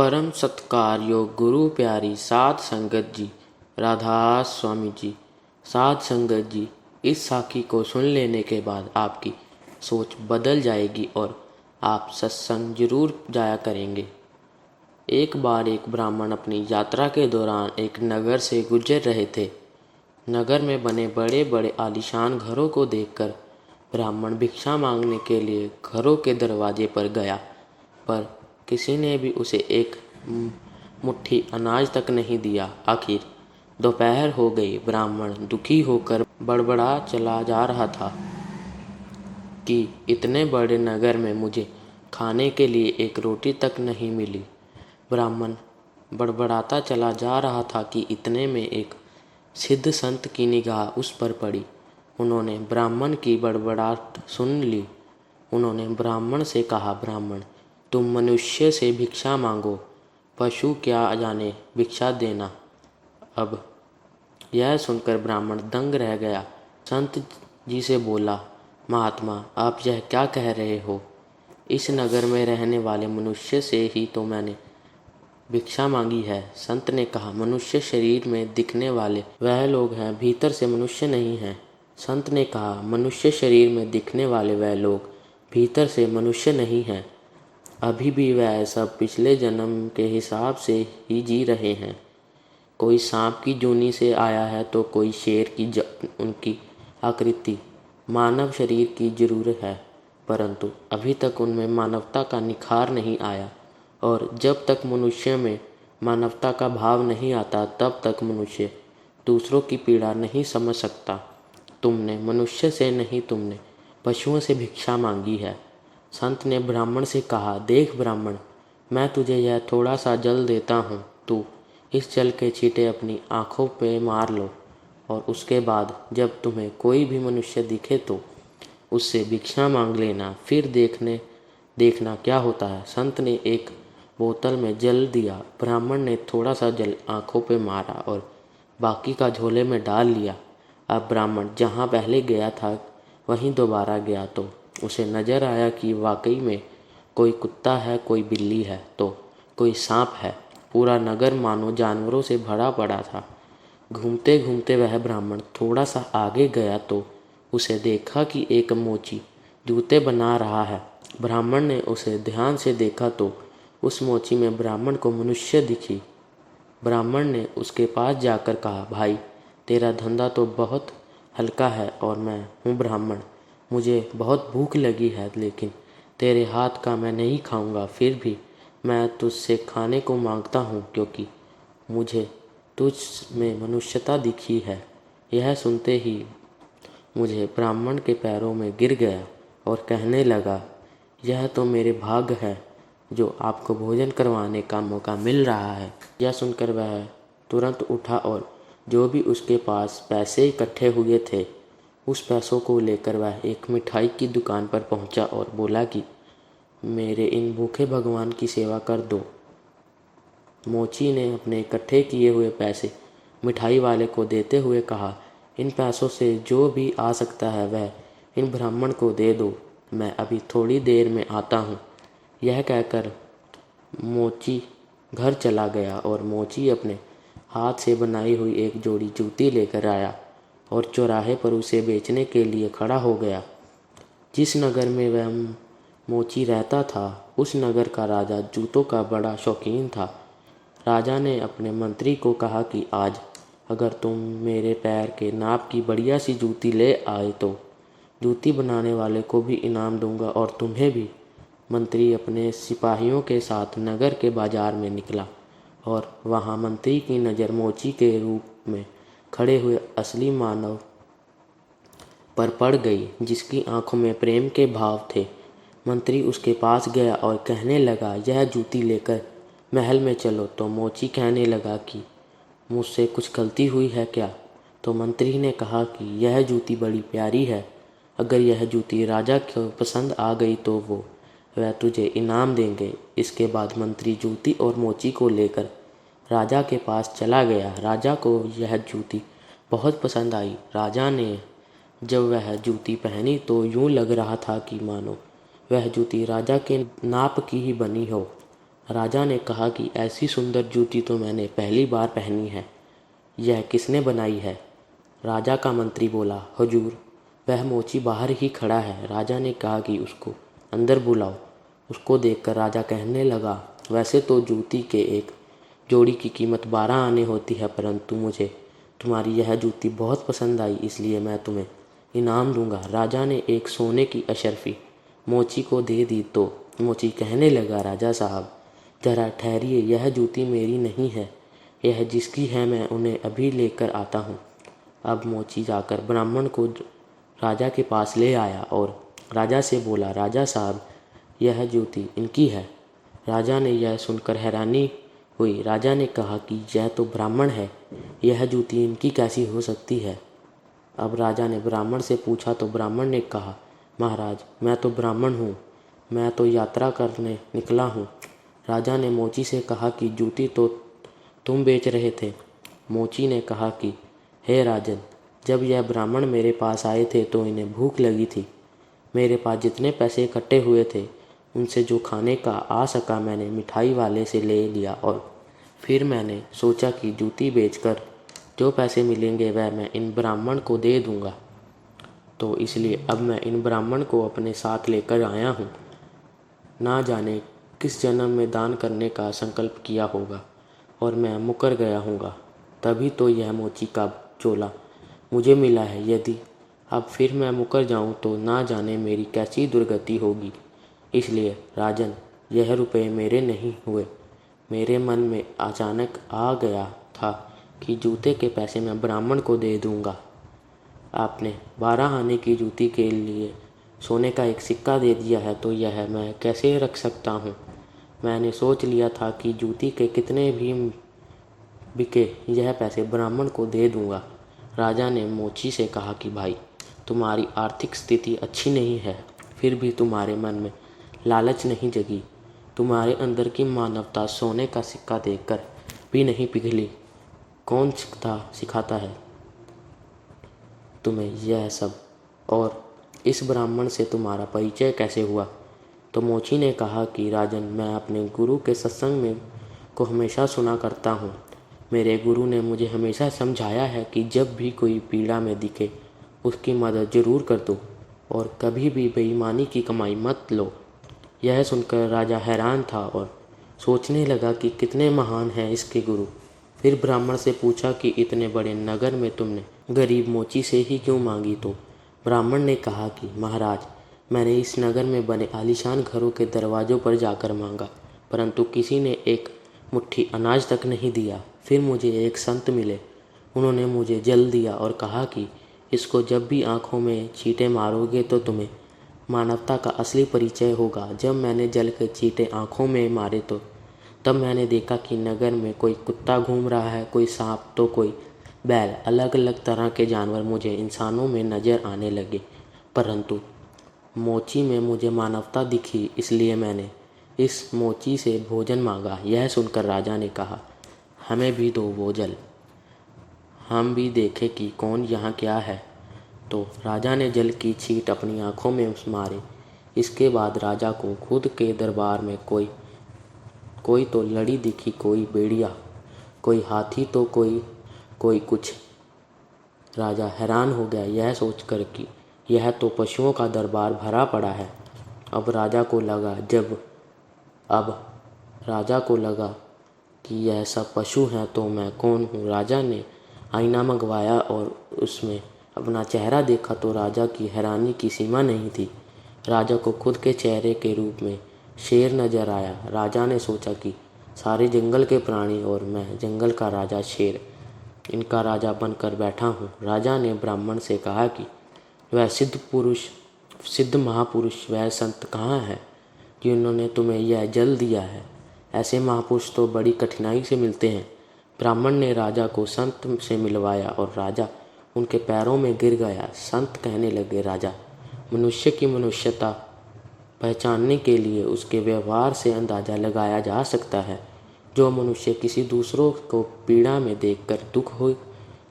परम सत्कार योग गुरु प्यारी साध संगत जी, राधास स्वामी जी। साध संगत जी, इस साखी को सुन लेने के बाद आपकी सोच बदल जाएगी और आप सत्संग जरूर जाया करेंगे। एक बार एक ब्राह्मण अपनी यात्रा के दौरान एक नगर से गुजर रहे थे। नगर में बने बड़े बड़े आलीशान घरों को देखकर ब्राह्मण भिक्षा मांगने के लिए घरों के दरवाजे पर गया, पर किसी ने भी उसे एक मुट्ठी अनाज तक नहीं दिया। आखिर दोपहर हो गई। ब्राह्मण दुखी होकर बड़बड़ा चला जा रहा था कि इतने बड़े नगर में मुझे खाने के लिए एक रोटी तक नहीं मिली। ब्राह्मण बड़बड़ाता चला जा रहा था कि इतने में एक सिद्ध संत की निगाह उस पर पड़ी। उन्होंने ब्राह्मण की बड़बड़ाहट सुन ली। उन्होंने ब्राह्मण से कहा, ब्राह्मण, तुम मनुष्य से भिक्षा मांगो, पशु क्या जाने भिक्षा देना। अब यह सुनकर ब्राह्मण दंग रह गया। संत जी से बोला, महात्मा, आप यह क्या कह रहे हो? इस नगर में रहने वाले मनुष्य से ही तो मैंने भिक्षा मांगी है। संत ने कहा, मनुष्य शरीर में दिखने वाले वह लोग हैं, भीतर से मनुष्य नहीं हैं। संत ने कहा, मनुष्य शरीर में दिखने वाले वह लोग भीतर से मनुष्य नहीं हैं। अभी भी वह सब पिछले जन्म के हिसाब से ही जी रहे हैं। कोई सांप की जूनी से आया है तो कोई शेर की उनकी आकृति मानव शरीर की जरूर है, परंतु अभी तक उनमें मानवता का निखार नहीं आया। और जब तक मनुष्य में मानवता का भाव नहीं आता तब तक मनुष्य दूसरों की पीड़ा नहीं समझ सकता। तुमने मनुष्य से नहीं, तुमने पशुओं से भिक्षा मांगी है। संत ने ब्राह्मण से कहा, देख ब्राह्मण, मैं तुझे यह थोड़ा सा जल देता हूँ, तू इस जल के छींटे अपनी आँखों पे मार लो और उसके बाद जब तुम्हें कोई भी मनुष्य दिखे तो उससे भिक्षा मांग लेना, फिर देखना क्या होता है। संत ने एक बोतल में जल दिया। ब्राह्मण ने थोड़ा सा जल आँखों पे मारा और बाकी का झोले में डाल लिया। अब ब्राह्मण जहाँ पहले गया था वहीं दोबारा गया तो उसे नजर आया कि वाकई में कोई कुत्ता है, कोई बिल्ली है तो कोई सांप है। पूरा नगर मानो जानवरों से भरा पड़ा था। घूमते घूमते वह ब्राह्मण थोड़ा सा आगे गया तो उसे देखा कि एक मोची जूते बना रहा है। ब्राह्मण ने उसे ध्यान से देखा तो उस मोची में ब्राह्मण को मनुष्य दिखी। ब्राह्मण ने उसके पास जाकर कहा, भाई, तेरा धंधा तो बहुत हल्का है और मैं हूँ ब्राह्मण, मुझे बहुत भूख लगी है, लेकिन तेरे हाथ का मैं नहीं खाऊंगा। फिर भी मैं तुझसे खाने को मांगता हूँ क्योंकि मुझे तुझ में मनुष्यता दिखी है। यह सुनते ही मुझे ब्राह्मण के पैरों में गिर गया और कहने लगा, यह तो मेरे भाग्य है जो आपको भोजन करवाने का मौका मिल रहा है। यह सुनकर वह तुरंत उठा और जो भी उसके पास पैसे इकट्ठे हुए थे उस पैसों को लेकर वह एक मिठाई की दुकान पर पहुंचा और बोला कि मेरे इन भूखे भगवान की सेवा कर दो। मोची ने अपने इकट्ठे किए हुए पैसे मिठाई वाले को देते हुए कहा, इन पैसों से जो भी आ सकता है वह इन ब्राह्मण को दे दो, मैं अभी थोड़ी देर में आता हूँ। यह कहकर मोची घर चला गया और मोची अपने हाथ से बनाई हुई एक जोड़ी जूती लेकर आया और चौराहे पर उसे बेचने के लिए खड़ा हो गया। जिस नगर में वह मोची रहता था उस नगर का राजा जूतों का बड़ा शौकीन था। राजा ने अपने मंत्री को कहा कि आज अगर तुम मेरे पैर के नाप की बढ़िया सी जूती ले आए तो जूती बनाने वाले को भी इनाम दूंगा और तुम्हें भी। मंत्री अपने सिपाहियों के साथ नगर के बाजार में निकला और वहां मंत्री की नज़र मोची के रूप में खड़े हुए असली मानव पर पड़ गई, जिसकी आंखों में प्रेम के भाव थे। मंत्री उसके पास गया और कहने लगा, यह जूती लेकर महल में चलो। तो मोची कहने लगा कि मुझसे कुछ गलती हुई है क्या? तो मंत्री ने कहा कि यह जूती बड़ी प्यारी है, अगर यह जूती राजा को पसंद आ गई तो वह तुझे इनाम देंगे। इसके बाद मंत्री जूती और मोची को लेकर राजा के पास चला गया। राजा को यह जूती बहुत पसंद आई। राजा ने जब वह जूती पहनी तो यूं लग रहा था कि मानो वह जूती राजा के नाप की ही बनी हो। राजा ने कहा कि ऐसी सुंदर जूती तो मैंने पहली बार पहनी है, यह किसने बनाई है? राजा का मंत्री बोला, हुजूर, वह मोची बाहर ही खड़ा है। राजा ने कहा कि उसको अंदर बुलाओ। उसको देखकर राजा कहने लगा, वैसे तो जूती के एक जोड़ी की कीमत 12 आने होती है, परंतु मुझे तुम्हारी यह जूती बहुत पसंद आई, इसलिए मैं तुम्हें इनाम दूंगा। राजा ने एक सोने की अशरफी मोची को दे दी तो मोची कहने लगा, राजा साहब जरा ठहरिए, यह जूती मेरी नहीं है, यह जिसकी है मैं उन्हें अभी लेकर आता हूँ। अब मोची जाकर ब्राह्मण को राजा के पास ले आया और राजा से बोला, राजा साहब यह जूती इनकी है। राजा ने यह सुनकर हैरानी हुई। राजा ने कहा कि यह तो ब्राह्मण है, यह जूती इनकी कैसी हो सकती है? अब राजा ने ब्राह्मण से पूछा तो ब्राह्मण ने कहा, महाराज मैं तो ब्राह्मण हूँ, मैं तो यात्रा करने निकला हूँ। राजा ने मोची से कहा कि जूती तो तुम बेच रहे थे। मोची ने कहा कि हे राजन, जब यह ब्राह्मण मेरे पास आए थे तो इन्हें भूख लगी थी। मेरे पास जितने पैसे इकट्ठे हुए थे उनसे जो खाने का आ सका मैंने मिठाई वाले से ले लिया और फिर मैंने सोचा कि जूती बेचकर जो पैसे मिलेंगे वह मैं इन ब्राह्मण को दे दूंगा। तो इसलिए अब मैं इन ब्राह्मण को अपने साथ लेकर आया हूँ। ना जाने किस जन्म में दान करने का संकल्प किया होगा और मैं मुकर गया हूँगा, तभी तो यह मोची का चोला मुझे मिला है। यदि अब फिर मैं मुकर जाऊँ तो ना जाने मेरी कैसी दुर्गति होगी। इसलिए राजन, यह रुपये मेरे नहीं हुए। मेरे मन में अचानक आ गया था कि जूते के पैसे मैं ब्राह्मण को दे दूँगा। आपने 12 आने की जूती के लिए सोने का एक सिक्का दे दिया है, तो यह मैं कैसे रख सकता हूँ? मैंने सोच लिया था कि जूती के कितने भी बिके यह पैसे ब्राह्मण को दे दूँगा। राजा ने मोची से कहा कि भाई, तुम्हारी आर्थिक स्थिति अच्छी नहीं है, फिर भी तुम्हारे मन में लालच नहीं जगी। तुम्हारे अंदर की मानवता सोने का सिक्का देखकर भी नहीं पिघली। कौन सिखाता है तुम्हें यह सब, और इस ब्राह्मण से तुम्हारा परिचय कैसे हुआ? तो मोची ने कहा कि राजन, मैं अपने गुरु के सत्संग में को हमेशा सुना करता हूँ। मेरे गुरु ने मुझे हमेशा समझाया है कि जब भी कोई पीड़ा में दिखे उसकी मदद ज़रूर कर दो और कभी भी बेईमानी की कमाई मत लो। यह सुनकर राजा हैरान था और सोचने लगा कि कितने महान हैं इसके गुरु। फिर ब्राह्मण से पूछा कि इतने बड़े नगर में तुमने गरीब मोची से ही क्यों मांगी? तो ब्राह्मण ने कहा कि महाराज, मैंने इस नगर में बने आलीशान घरों के दरवाज़ों पर जाकर मांगा, परंतु किसी ने एक मुट्ठी अनाज तक नहीं दिया। फिर मुझे एक संत मिले, उन्होंने मुझे जल दिया और कहा कि इसको जब भी आँखों में चींटे मारोगे तो तुम्हें मानवता का असली परिचय होगा। जब मैंने जल के चींटे आँखों में मारे तो तब मैंने देखा कि नगर में कोई कुत्ता घूम रहा है, कोई सांप तो कोई बैल। अलग अलग तरह के जानवर मुझे इंसानों में नज़र आने लगे, परंतु मोची में मुझे मानवता दिखी, इसलिए मैंने इस मोची से भोजन मांगा। यह सुनकर राजा ने कहा, हमें भी दो भोजन, हम भी देखें कि कौन यहाँ क्या है। तो राजा ने जल की छींट अपनी आँखों में मारे। इसके बाद राजा को खुद के दरबार में कोई तो लड़ी दिखी, कोई बेड़िया, कोई हाथी तो कोई कुछ। राजा हैरान हो गया यह सोचकर कि यह तो पशुओं का दरबार भरा पड़ा है। अब राजा को लगा कि यह सब पशु हैं तो मैं कौन हूँ। राजा ने आईना मंगवाया और उसमें अपना चेहरा देखा तो राजा की हैरानी की सीमा नहीं थी। राजा को खुद के चेहरे के रूप में शेर नजर आया। राजा ने सोचा कि सारे जंगल के प्राणी और मैं जंगल का राजा शेर, इनका राजा बनकर बैठा हूँ। राजा ने ब्राह्मण से कहा कि वह सिद्ध महापुरुष, वह संत कहाँ है जिन्होंने तुम्हें यह जल दिया है? ऐसे महापुरुष तो बड़ी कठिनाई से मिलते हैं। ब्राह्मण ने राजा को संत से मिलवाया और राजा उनके पैरों में गिर गया। संत कहने लगे, राजा, मनुष्य की मनुष्यता पहचानने के लिए उसके व्यवहार से अंदाज़ा लगाया जा सकता है। जो मनुष्य किसी दूसरों को पीड़ा में देखकर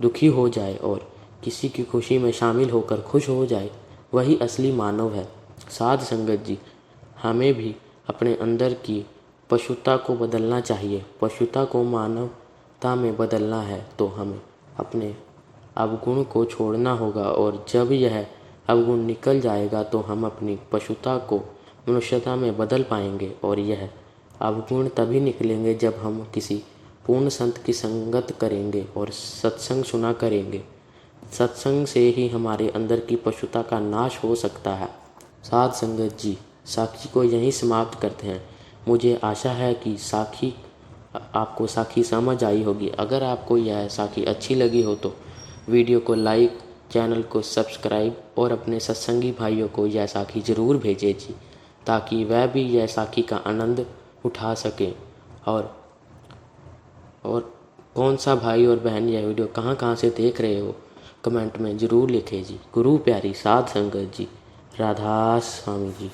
दुखी हो जाए और किसी की खुशी में शामिल होकर खुश हो जाए, वही असली मानव है। साध संगत जी, हमें भी अपने अंदर की पशुता को बदलना चाहिए। पशुता को मानवता में बदलना है तो हमें अपने अवगुण को छोड़ना होगा, और जब यह अवगुण निकल जाएगा तो हम अपनी पशुता को मनुष्यता में बदल पाएंगे। और यह अवगुण तभी निकलेंगे जब हम किसी पूर्ण संत की संगत करेंगे और सत्संग सुना करेंगे। सत्संग से ही हमारे अंदर की पशुता का नाश हो सकता है। साध संगत जी, साखी को यहीं समाप्त करते हैं। मुझे आशा है कि आपको साखी समझ आई होगी। अगर आपको यह साखी अच्छी लगी हो तो वीडियो को लाइक, चैनल को सब्सक्राइब और अपने सत्संगी भाइयों को यह साखी ज़रूर भेजें जी, ताकि वह भी यह साखी का आनंद उठा सकें। और कौन सा भाई और बहन यह वीडियो कहाँ से देख रहे हो, कमेंट में ज़रूर लिखें जी। गुरु प्यारी साध संगत जी, राधा स्वामी जी।